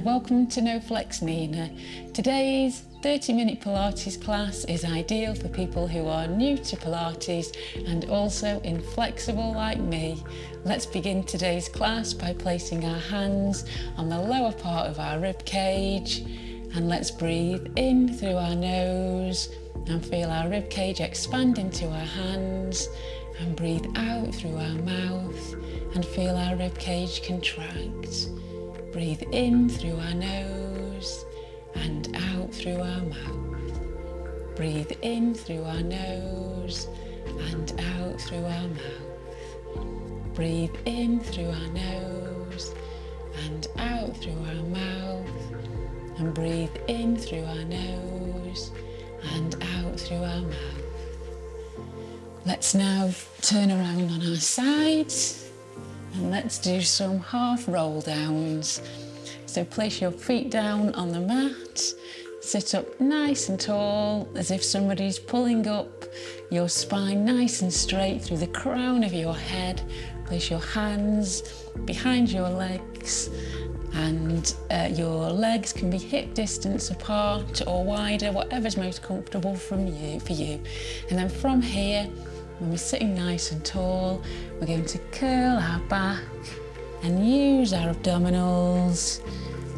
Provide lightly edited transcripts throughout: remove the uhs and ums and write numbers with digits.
welcome to NoFlexNina. Today's 30-minute Pilates class is ideal for people who are new to Pilates and also inflexible like me. Let's begin today's class by placing our hands on the lower part of our rib cage, and let's breathe in through our nose and feel our rib cage expand into our hands, and breathe out through our mouth and feel our rib cage contract. Breathe in through our nose and out through our mouth. Breathe in through our nose and out through our mouth. Breathe in through our nose and out through our mouth. And breathe in through our nose and out through our mouth. Let's now turn around on our sides and let's do some half roll downs. So place your feet down on the mat, sit up nice and tall as if somebody's pulling up your spine nice and straight through the crown of your head. Place your hands behind your legs, and your legs can be hip distance apart or wider, whatever's most comfortable for you. And then from here, when we're sitting nice and tall, we're going to curl our back and use our abdominals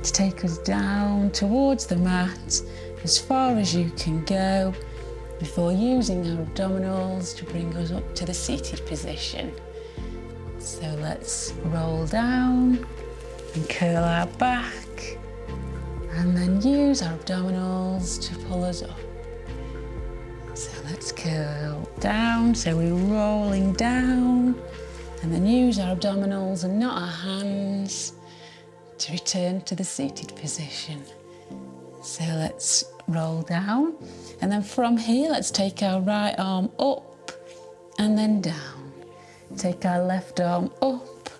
to take us down towards the mat as far as you can go before using our abdominals to bring us up to the seated position. So let's roll down and curl our back and then use our abdominals to pull us up. So let's curl down, so we're rolling down and then use our abdominals and not our hands to return to the seated position. So let's roll down, and then from here let's take our right arm up and then down. Take our left arm up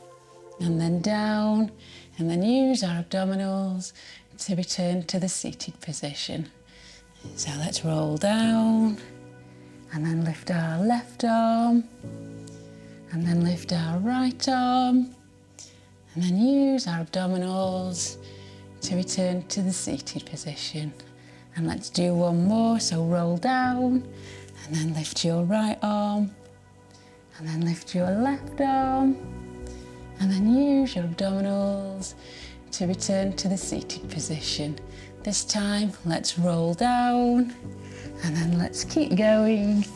and then down, and then use our abdominals to return to the seated position. So let's roll down and then lift our left arm and then lift our right arm, and then use our abdominals to return to the seated position. And let's do one more. So roll down and then lift your right arm and then lift your left arm, and then use your abdominals to return to the seated position. This time, let's roll down and then let's keep going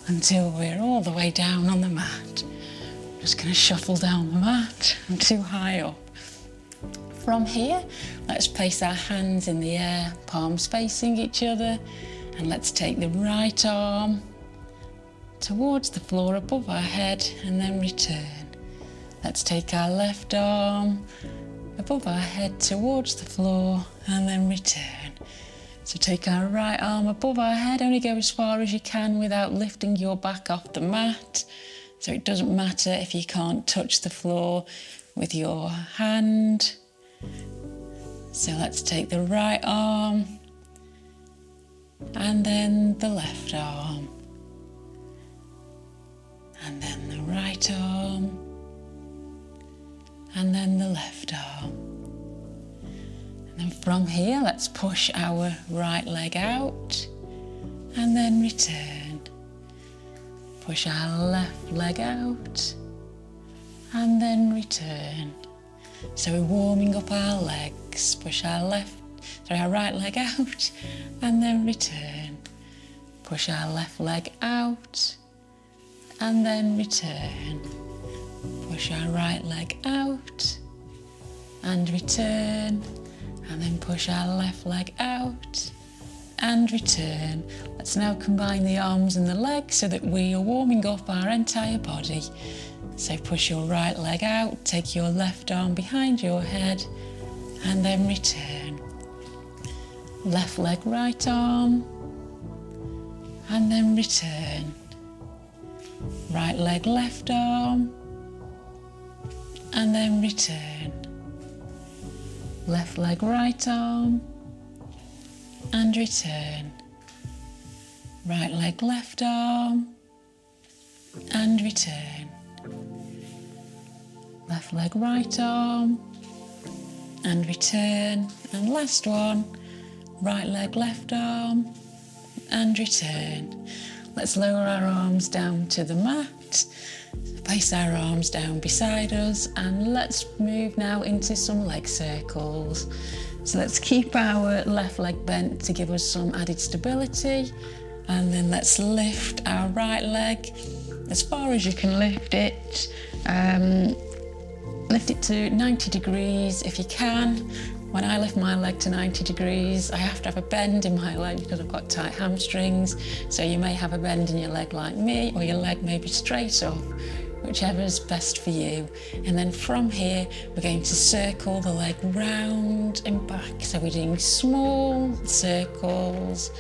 until we're all the way down on the mat. I'm just going to shuffle down the mat. I'm too high up. From here, let's place our hands in the air, palms facing each other, and let's take the right arm towards the floor above our head and then return. Let's take our left arm above our head towards the floor and then return. So take our right arm above our head, only go as far as you can without lifting your back off the mat. So it doesn't matter if you can't touch the floor with your hand. So let's take the right arm and then the left arm, and then the right arm, and then the left arm. And then from here, let's push our right leg out and then return. Push our left leg out and then return. So we're warming up our legs. Push our right leg out and then return. Push our left leg out and then return. Push our right leg out and return, and then push our left leg out and return. Let's now combine the arms and the legs so that we are warming up our entire body. So push your right leg out, take your left arm behind your head and then return. Left leg, right arm, and then return. Right leg, left arm, and then return. Left leg, right arm, and return. Right leg, left arm, and return. Left leg, right arm, and return. And last one, right leg, left arm, and return. Let's lower our arms down to the mat, place our arms down beside us, and let's move now into some leg circles. So let's keep our left leg bent to give us some added stability, and then let's lift our right leg as far as you can lift it. Lift it to 90 degrees if you can. When I lift my leg to 90 degrees, I have to have a bend in my leg because I've got tight hamstrings. So you may have a bend in your leg like me, or your leg may be straight up, whichever's best for you. And then from here, we're going to circle the leg round and back. So we're doing small circles,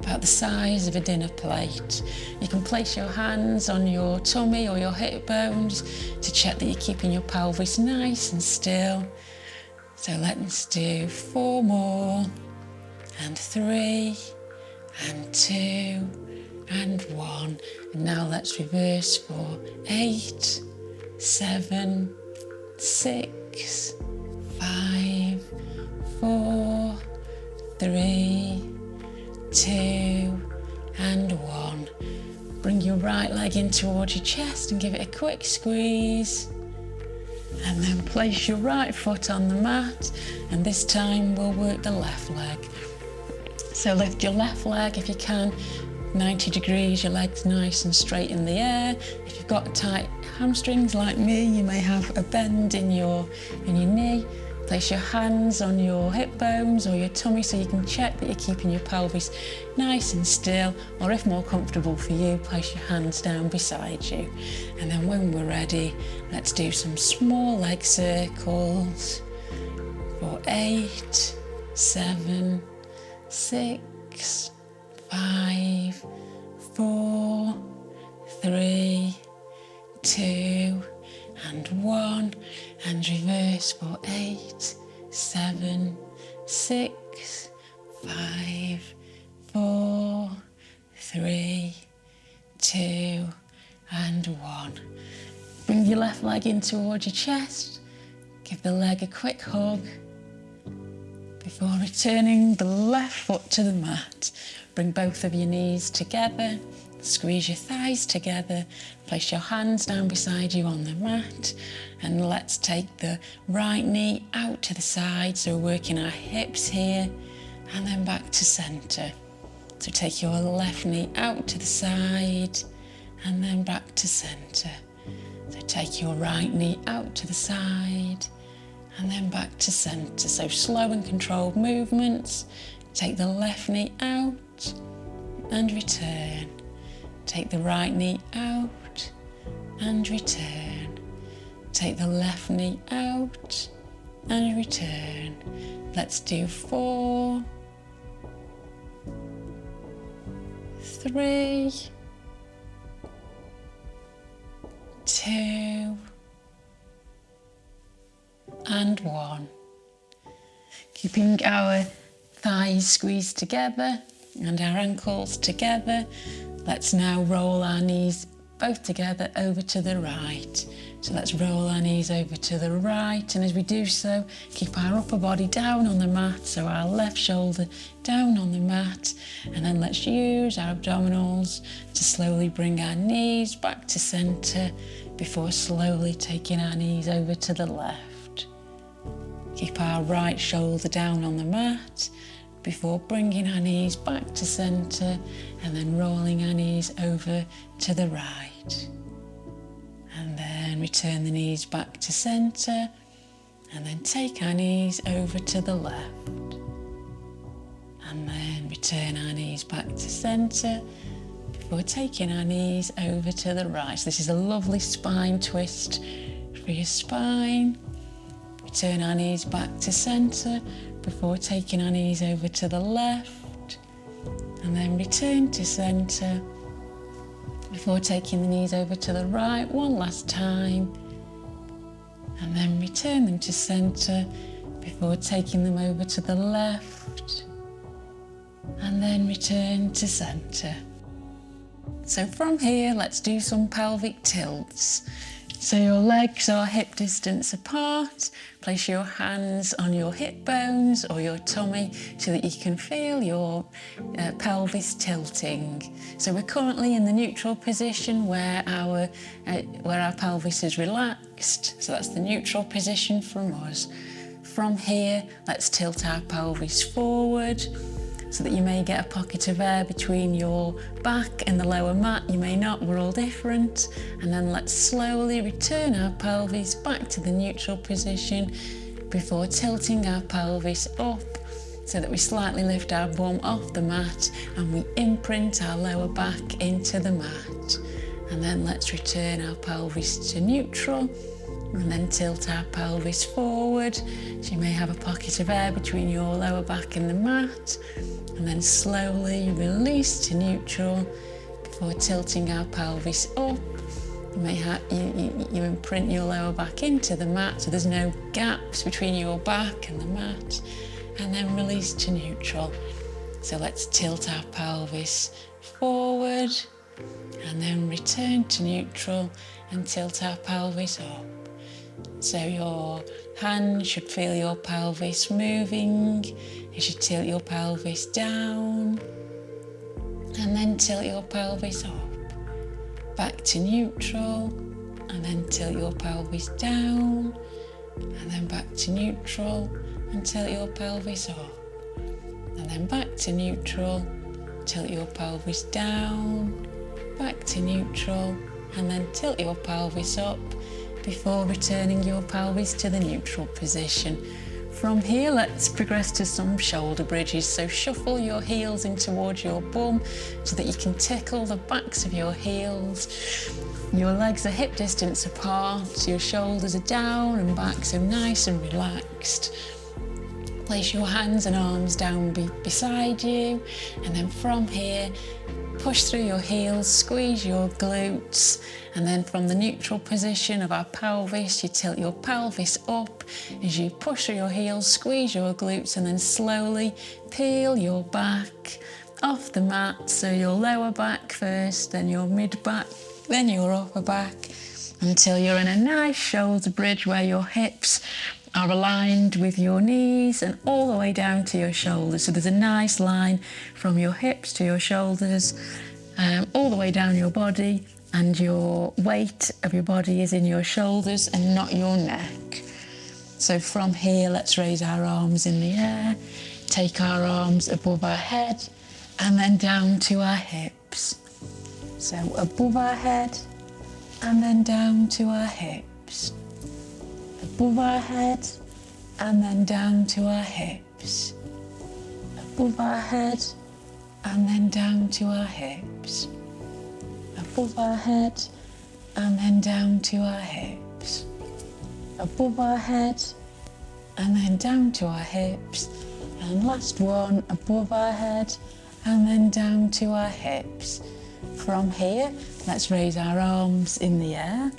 about the size of a dinner plate. You can place your hands on your tummy or your hip bones to check that you're keeping your pelvis nice and still. So let's do 4 more, and 3, and 2, and 1. And now let's reverse for 8, 7, 6, 5, 4, 3, 2, and 1. Bring your right leg in towards your chest and give it a quick squeeze. And then place your right foot on the mat, and this time we'll work the left leg. So lift your left leg if you can, 90 degrees, your leg's nice and straight in the air. If you've got tight hamstrings like me, you may have a bend in your knee. Place your hands on your hip bones or your tummy so you can check that you're keeping your pelvis nice and still, or if more comfortable for you, place your hands down beside you. And then when we're ready, let's do some small leg circles for 8, 7, 6, 5, 4, 3, 2, and 1, and reverse for 8, 7, 6, 5, 4, 3, 2, and 1. Bring your left leg in towards your chest, give the leg a quick hug before returning the left foot to the mat. Bring both of your knees together. Squeeze your thighs together, place your hands down beside you on the mat, and let's take the right knee out to the side, so we're working our hips here, and then back to centre. So take your left knee out to the side, and then back to centre. So take your right knee out to the side, and then back to centre. So slow and controlled movements. Take the left knee out, and return. Take the right knee out and return. Take the left knee out and return. Let's do 4, 3, 2, and 1. Keeping our thighs squeezed together and our ankles together. Let's now roll our knees both together over to the right. So let's roll our knees over to the right, and as we do so, keep our upper body down on the mat, so our left shoulder down on the mat, and then let's use our abdominals to slowly bring our knees back to centre before slowly taking our knees over to the left. Keep our right shoulder down on the mat before bringing our knees back to centre and then rolling our knees over to the right. And then return the knees back to centre and then take our knees over to the left. And then return our knees back to centre before taking our knees over to the right. So this is a lovely spine twist for your spine. Return our knees back to centre before taking our knees over to the left, and then return to centre before taking the knees over to the right one last time, and then return them to centre before taking them over to the left, and then return to centre. So from here, let's do some pelvic tilts. So your legs are hip distance apart. Place your hands on your hip bones or your tummy so that you can feel your pelvis tilting. So we're currently in the neutral position where our pelvis is relaxed. So that's the neutral position from us. From here, let's tilt our pelvis forward so that you may get a pocket of air between your back and the lower mat. You may not, we're all different. And then let's slowly return our pelvis back to the neutral position before tilting our pelvis up so that we slightly lift our bum off the mat and we imprint our lower back into the mat. And then let's return our pelvis to neutral and then tilt our pelvis forward. So you may have a pocket of air between your lower back and the mat. And then slowly release to neutral before tilting our pelvis up. You may have you imprint your lower back into the mat so there's no gaps between your back and the mat, and then release to neutral. So let's tilt our pelvis forward and then return to neutral and tilt our pelvis up. So your hands should feel your pelvis moving. You should tilt your pelvis down and then tilt your pelvis up. Back to neutral and then tilt your pelvis down and then back to neutral and tilt your pelvis up. And then back to neutral, tilt your pelvis down, back to neutral and then tilt your pelvis up before returning your pelvis to the neutral position. From here, let's progress to some shoulder bridges. So shuffle your heels in towards your bum so that you can tickle the backs of your heels. Your legs are hip distance apart, your shoulders are down and back, so nice and relaxed. Place your hands and arms down beside you, and then from here, push through your heels, squeeze your glutes, and then from the neutral position of our pelvis, you tilt your pelvis up as you push through your heels, squeeze your glutes, and then slowly peel your back off the mat. So your lower back first, then your mid back, then your upper back, until you're in a nice shoulder bridge where your hips are aligned with your knees and all the way down to your shoulders. So there's a nice line from your hips to your shoulders, all the way down your body, and your weight of your body is in your shoulders and not your neck. So from here, let's raise our arms in the air, take our arms above our head and then down to our hips. So above our head and then down to our hips. Above our head and then down to our hips. Above our head and then down to our hips. Above our head and then down to our hips. Above our head and then down to our hips. And last one, above our head and then down to our hips. From here, let's raise our arms in the air,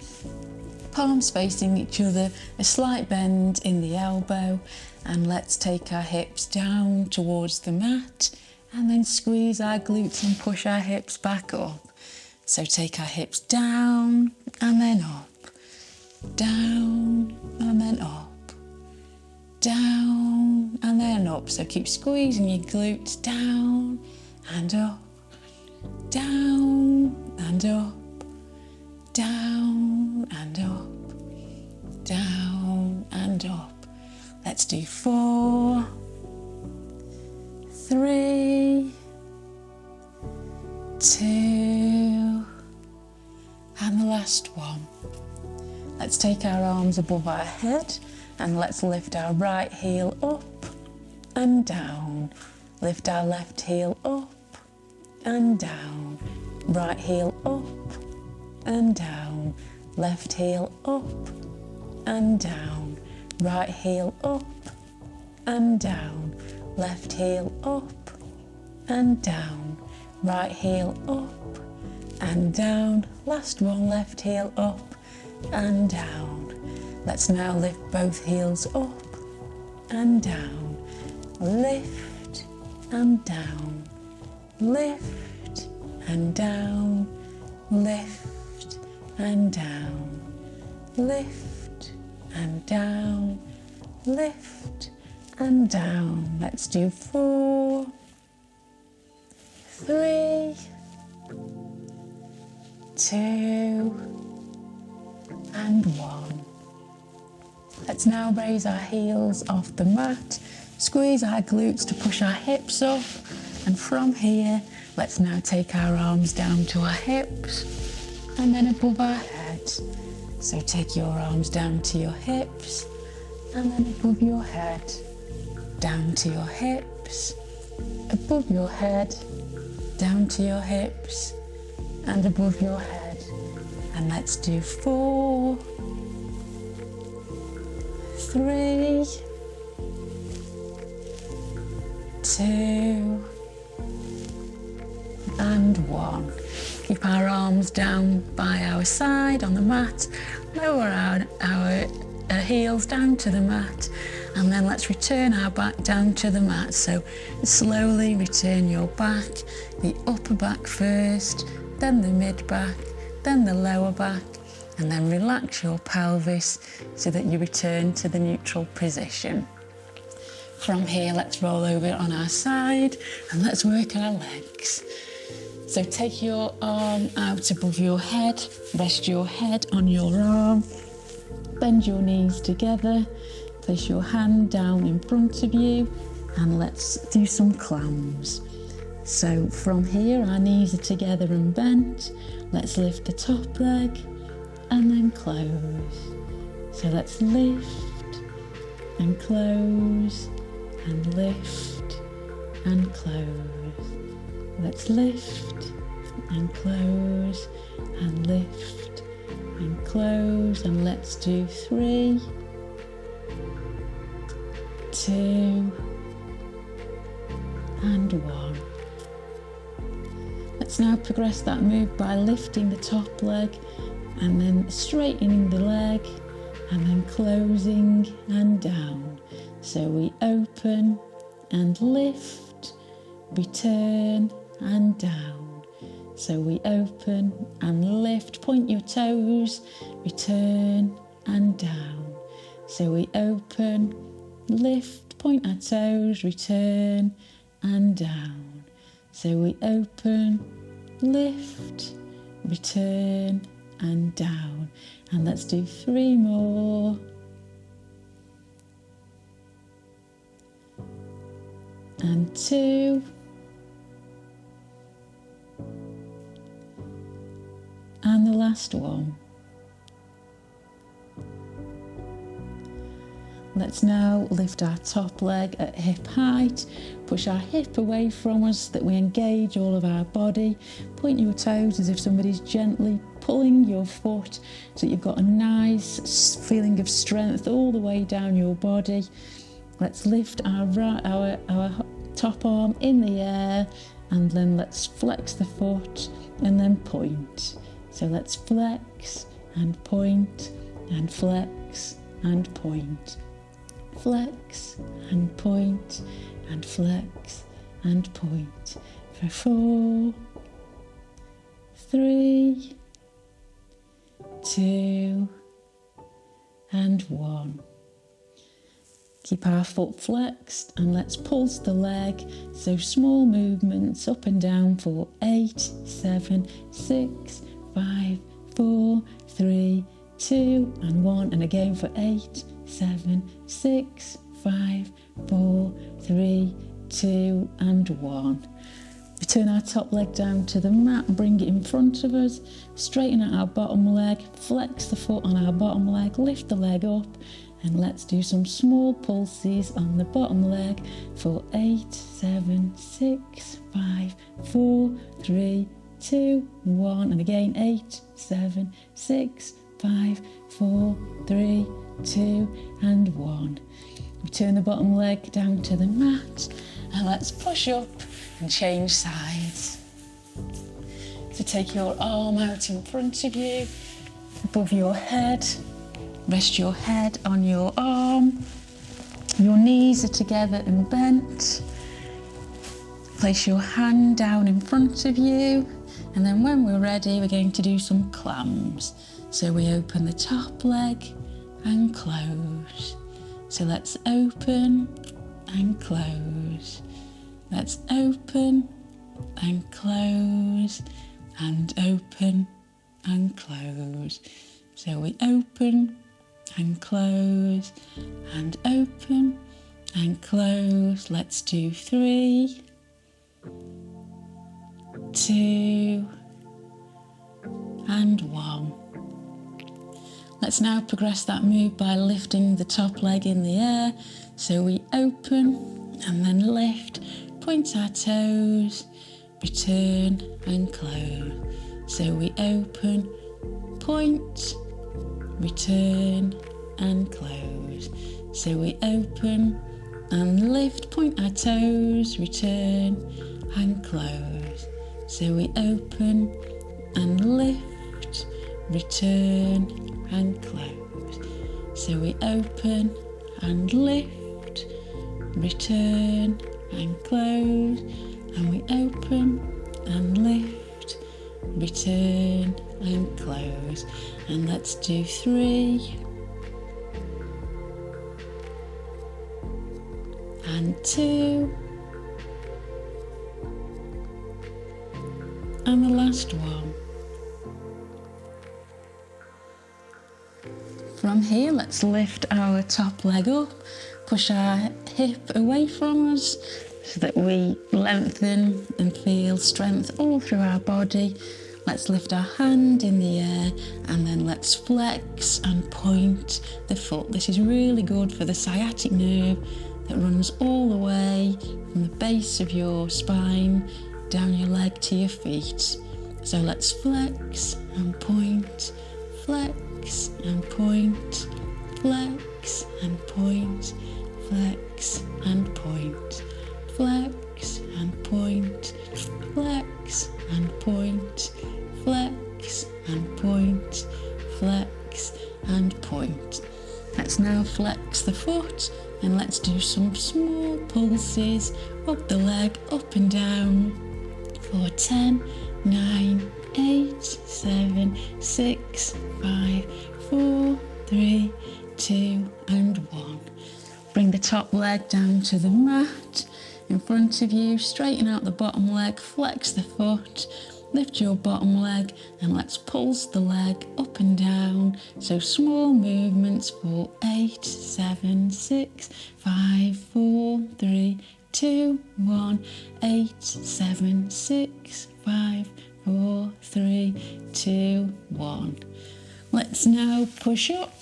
palms facing each other, a slight bend in the elbow, and let's take our hips down towards the mat and then squeeze our glutes and push our hips back up. So take our hips down and then up, down and then up, down and then up. So keep squeezing your glutes down and up, down and up, down and up, down and up. Let's do 4, 3, 2, and the last one. Let's take our arms above our head and let's lift our right heel up and down. Lift our left heel up and down. Right heel up and down. Left heel up and down. Right heel up and down. Left heel up and down. Right heel up and down. Last one, left heel up and down. Let's now lift both heels up and down. Lift and down. Lift and down. Lift and down. lift and down, lift and down. Let's do 4, 3, 2 and 1. Let's now raise our heels off the mat, squeeze our glutes to push our hips up, and from here let's now take our arms down to our hips and then above our head. So take your arms down to your hips and then above your head, down to your hips, above your head, down to your hips and above your head. And let's do 4, 3, 2 and 1. Keep our arms down by our side on the mat, lower our heels down to the mat, and then let's return our back down to the mat. So slowly return your back, the upper back first, then the mid back, then the lower back, and then relax your pelvis so that you return to the neutral position. From here, let's roll over on our side and let's work our legs. So take your arm out above your head, rest your head on your arm, bend your knees together, place your hand down in front of you, and let's do some clams. So from here, our knees are together and bent. Let's lift the top leg and then close. So let's lift and close and lift and close. Let's lift and close and lift and close, and let's do 3, 2 and 1. Let's now progress that move by lifting the top leg and then straightening the leg and then closing and down. So we open and lift, return and down. So we open and lift, point your toes, return and down. So we open, lift, point our toes, return and down. So we open, lift, return and down. And let's do 3 more. And 2. And the last one. Let's now lift our top leg at hip height, push our hip away from us so that we engage all of our body. Point your toes as if somebody's gently pulling your foot so that you've got a nice feeling of strength all the way down your body. Let's lift our top arm in the air, and then let's flex the foot and then point. So let's flex and point and flex and point. Flex and point and flex and point. For 4, 3, 2 and 1. Keep our foot flexed and let's pulse the leg. So small movements up and down for 8, 7, 6, 5, 4, 3, 2 and 1. And again for 8, 7, 6, 5, 4, 3, 2 and 1. We turn our top leg down to the mat and bring it in front of us. Straighten out our bottom leg, flex the foot on our bottom leg, lift the leg up, and let's do some small pulses on the bottom leg for 8, 7, 6, 5, 4, 3, 2, 1. And again 8, 7, 6, 5, 4, 3, 2 and 1. We turn the bottom leg down to the mat and let's push up and change sides. So take your arm out in front of you, above your head, rest your head on your arm, your knees are together and bent. Place your hand down in front of you, and then when we're ready we're going to do some clams. So we open the top leg and close. So let's open and close. Let's open and close and open and close. So we open and close and open and close. Let's do 3, 2 and 1. Let's now progress that move by lifting the top leg in the air. So we open and then lift, point our toes, return and close. So we open, point, return and close. So we open and lift, point our toes, return and close. So we open and lift, return and close. So we open and lift, return and close. And we open and lift, return and close. And let's do 3 and 2 and the last one. From here, let's lift our top leg up, push our hip away from us so that we lengthen and feel strength all through our body. Let's lift our hand in the air and then let's flex and point the foot. This is really good for the sciatic nerve that runs all the way from the base of your spine down your leg to your feet. So let's flex and point, flex and point, flex and point, flex and point, flex and point, flex and point, flex and point, flex and point. Let's now flex the foot and let's do some small pulses up the leg, up and down for 10, 9, 8, 7, 6, 5, 4, 3, 2 and 1. Bring the top leg down to the mat in front of you, straighten out the bottom leg, flex the foot, lift your bottom leg and let's pulse the leg up and down. So small movements for 8, 7, 6, 5, 4, 3, 2, 1, 8, 7, 6, 5, 4, 3, 2, 1. Let's now push up.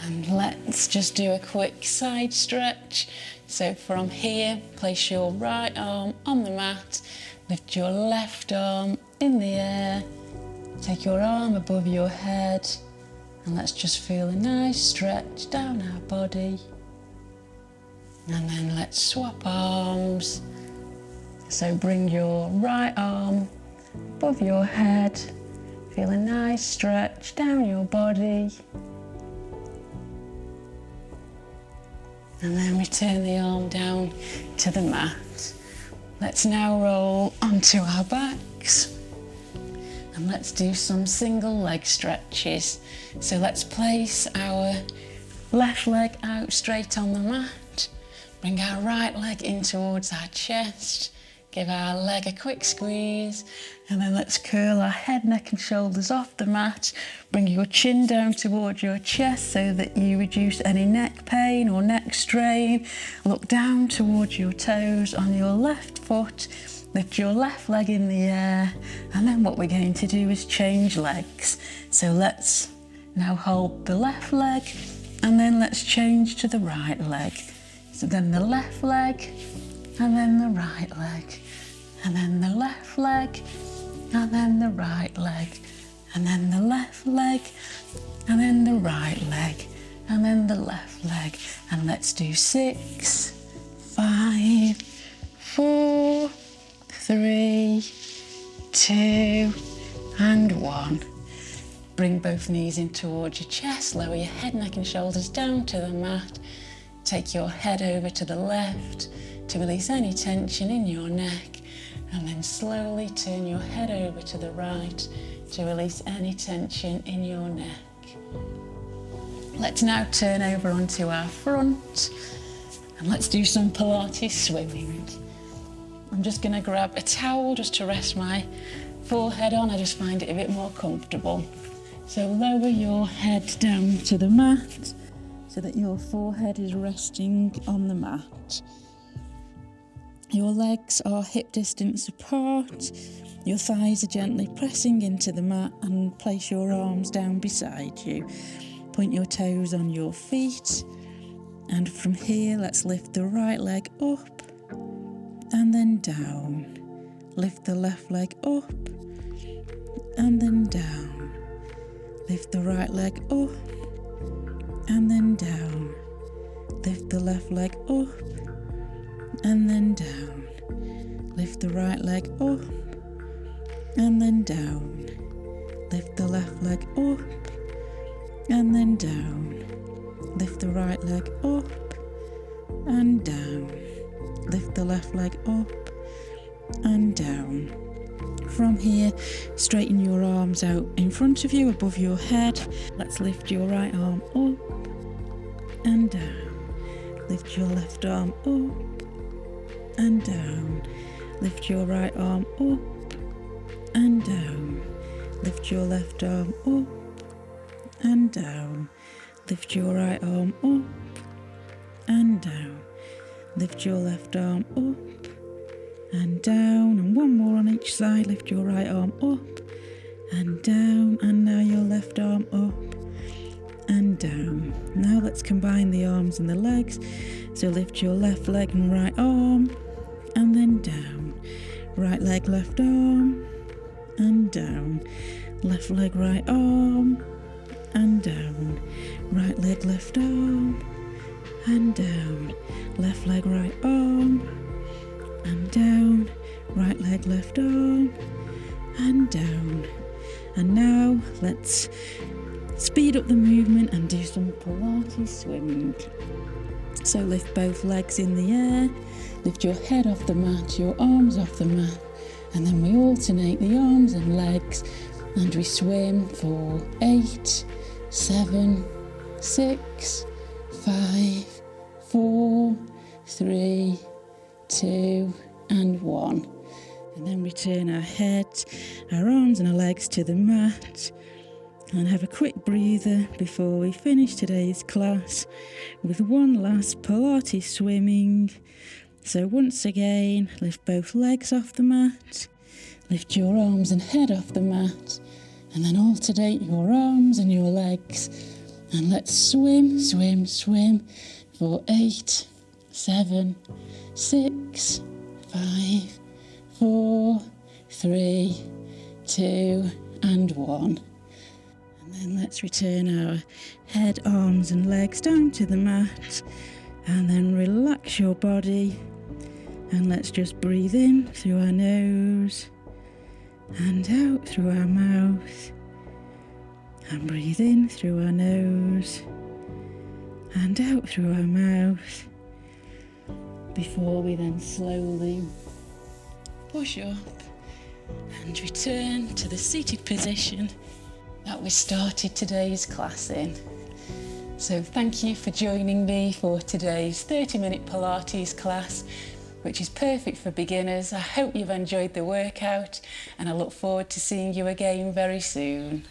And let's just do a quick side stretch. So from here, place your right arm on the mat, lift your left arm in the air, take your arm above your head, and let's just feel a nice stretch down our body. And then let's swap arms. So bring your right arm above your head, feel a nice stretch down your body. And then return the arm down to the mat. Let's now roll onto our backs and let's do some single leg stretches. So let's place our left leg out straight on the mat, bring our right leg in towards our chest, give our leg a quick squeeze, and then let's curl our head, neck and shoulders off the mat. Bring your chin down towards your chest so that you reduce any neck pain or neck strain. Look down towards your toes on your left foot. Lift your left leg in the air. And then what we're going to do is change legs. So let's now hold the left leg and then let's change to the right leg. So then the left leg and then the right leg. And then the left leg, and then the right leg, and then the left leg, and then the right leg, and then the left leg. And let's do 6, 5, 4, 3, 2, and 1. Bring both knees in towards your chest, lower your head, neck and shoulders down to the mat. Take your head over to the left to release any tension in your neck. and then slowly turn your head over to the right to release any tension in your neck. Let's now turn over onto our front and let's do some Pilates swimming. I'm just going to grab a towel just to rest my forehead on. I just find it a bit more comfortable. So lower your head down to the mat so that your forehead is resting on the mat. Your legs are hip distance apart. Your thighs are gently pressing into the mat, and place your arms down beside you. Point your toes on your feet, and from here let's lift the right leg up and then down. Lift the left leg up and then down. Lift the right leg up and then down. Lift the left leg up and then down. Lift the right leg up and then down. Lift the left leg up and then down. Lift the right leg up and down. Lift the left leg up and down. From here, straighten your arms out in front of you, above your head. Let's lift your right arm up and down. Lift your left arm up and down. Lift your right arm up and down. Lift your left arm up and down. Lift your right arm up and down. Lift your left arm up and down. And one more on each side. Lift your right arm up and down. And now your left arm up and down. Now let's combine the arms and the legs. So lift your left leg and right arm and then down. Right leg, left arm and down. Left leg, right arm and down. Right leg, left arm and down. Left leg, right arm and down. Right leg, left arm and down. And now let's speed up the movement and do some Pilates swimming. So lift both legs in the air, lift your head off the mat, your arms off the mat, and then we alternate the arms and legs, and we swim for 8, 7, 6, 5, 4, 3, 2, and 1. And then return our head, our arms and our legs to the mat, and have a quick breather before we finish today's class with one last Pilates swimming. So once again, lift both legs off the mat, lift your arms and head off the mat, and then alternate your arms and your legs. And let's swim, swim, swim for 8, 7, 6, 5, 4, 3, 2, and 1. And then let's return our head, arms and legs down to the mat, and then relax your body, and let's just breathe in through our nose and out through our mouth, and breathe in through our nose and out through our mouth, before we then slowly push up and return to the seated position that we started today's class in. So thank you for joining me for today's 30-minute Pilates class, which is perfect for beginners. I hope you've enjoyed the workout, and I look forward to seeing you again very soon.